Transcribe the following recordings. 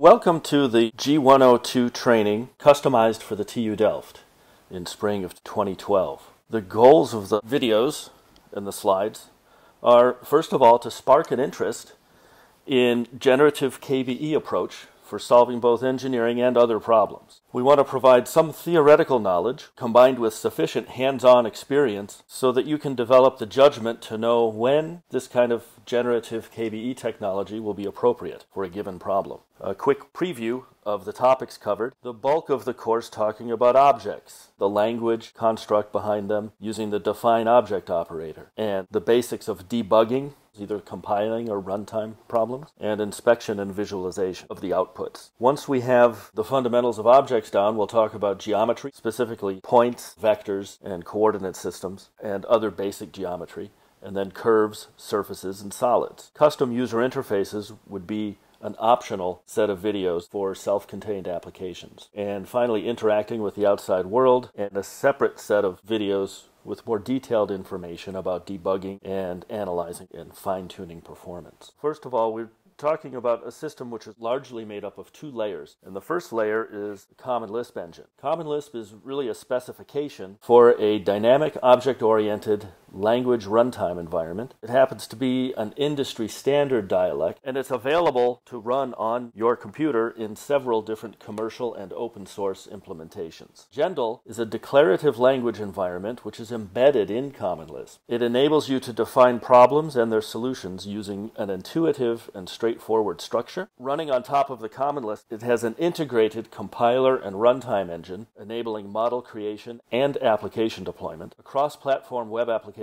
Welcome to the G102 training customized for the TU Delft in spring of 2012. The goals of the videos and the slides are, first of all, to spark an interest in generative KBE approach for solving both engineering and other problems. We want to provide some theoretical knowledge combined with sufficient hands-on experience so that you can develop the judgment to know when this kind of generative KBE technology will be appropriate for a given problem. A quick preview of the topics covered. The bulk of the course talking about objects, the language construct behind them using the define object operator, and the basics of debugging, either compiling or runtime problems, and inspection and visualization of the outputs. Once we have the fundamentals of objects down, we'll talk about geometry, specifically points, vectors, and coordinate systems, and other basic geometry, and then curves, surfaces, and solids. Custom user interfaces would be an optional set of videos for self-contained applications. And finally, interacting with the outside world, and a separate set of videos with more detailed information about debugging and analyzing and fine-tuning performance. First of all, we're talking about a system which is largely made up of two layers. And the first layer is the Common Lisp engine. Common Lisp is really a specification for a dynamic object-oriented language runtime environment. It happens to be an industry standard dialect, and it's available to run on your computer in several different commercial and open source implementations. Gendel is a declarative language environment which is embedded in Common Lisp. It enables you to define problems and their solutions using an intuitive and straightforward structure. Running on top of the Common Lisp, it has an integrated compiler and runtime engine enabling model creation and application deployment, a cross-platform web application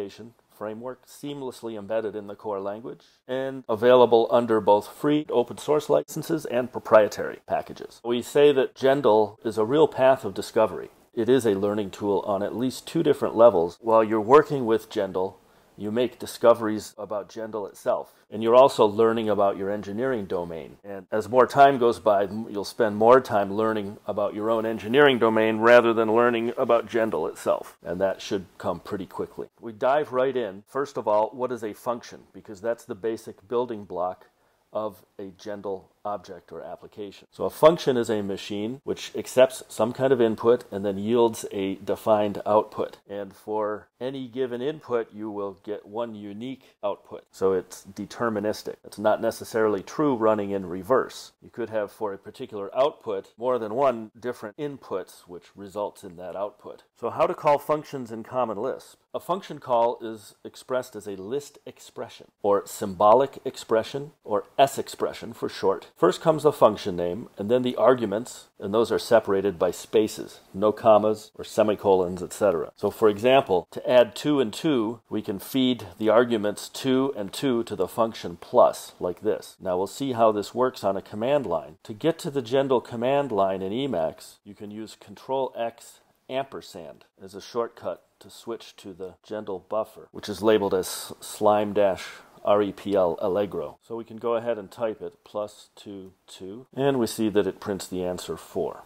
framework seamlessly embedded in the core language, and available under both free open source licenses and proprietary packages. We say that Gendel is a real path of discovery. It is a learning tool on at least two different levels. While you're working with Gendel, you make discoveries about Gendel itself, and you're also learning about your engineering domain. And as more time goes by, you'll spend more time learning about your own engineering domain rather than learning about Gendel itself, and that should come pretty quickly. We dive right in. First of all, what is a function? Because that's the basic building block of a Gendel object or application. So a function is a machine which accepts some kind of input and then yields a defined output. And for any given input, you will get one unique output. So it's deterministic. It's not necessarily true running in reverse. You could have, for a particular output, more than one different inputs which results in that output. So how to call functions in Common Lisp? A function call is expressed as a list expression, or symbolic expression, or S expression for short. First comes the function name, and then the arguments, and those are separated by spaces, no commas or semicolons, etc. So for example, to add 2 and 2, we can feed the arguments 2 and 2 to the function plus, like this. Now we'll see how this works on a command line. To get to the Gendel command line in Emacs, you can use Control-X ampersand as a shortcut to switch to the Gendel buffer, which is labeled as slime-repl allegro. So we can go ahead and type it, +2, 2, and we see that it prints the answer 4.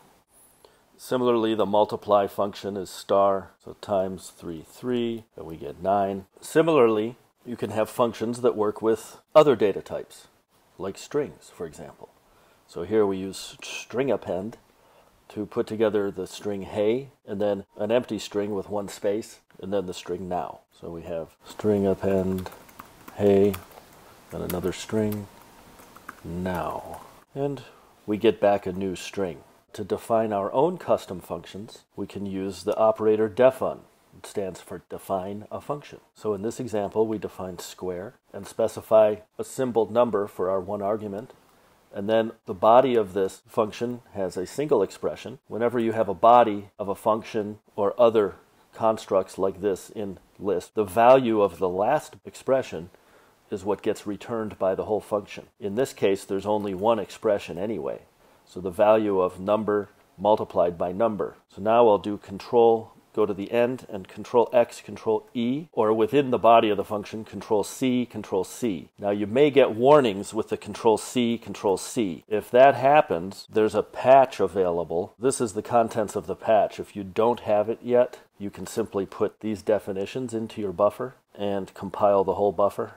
Similarly, the multiply function is star, so times 3, 3, and we get 9. Similarly, you can have functions that work with other data types, like strings, for example. So here we use string append to put together the string hey, and then an empty string with one space, and then the string now. So we have string append hey, then another string now. And we get back a new string. To define our own custom functions, we can use the operator defun. It stands for define a function. So in this example, we define square and specify a symbol number for our one argument. And then the body of this function has a single expression. Whenever you have a body of a function or other constructs like this in Lisp, the value of the last expression is what gets returned by the whole function. In this case, there's only one expression anyway. So the value of number multiplied by number. So now I'll do go to the end and Control-X, Control-E, or within the body of the function, Control-C, Control-C. Now you may get warnings with the Control-C, Control-C. If that happens, there's a patch available. This is the contents of the patch. If you don't have it yet, you can simply put these definitions into your buffer and compile the whole buffer.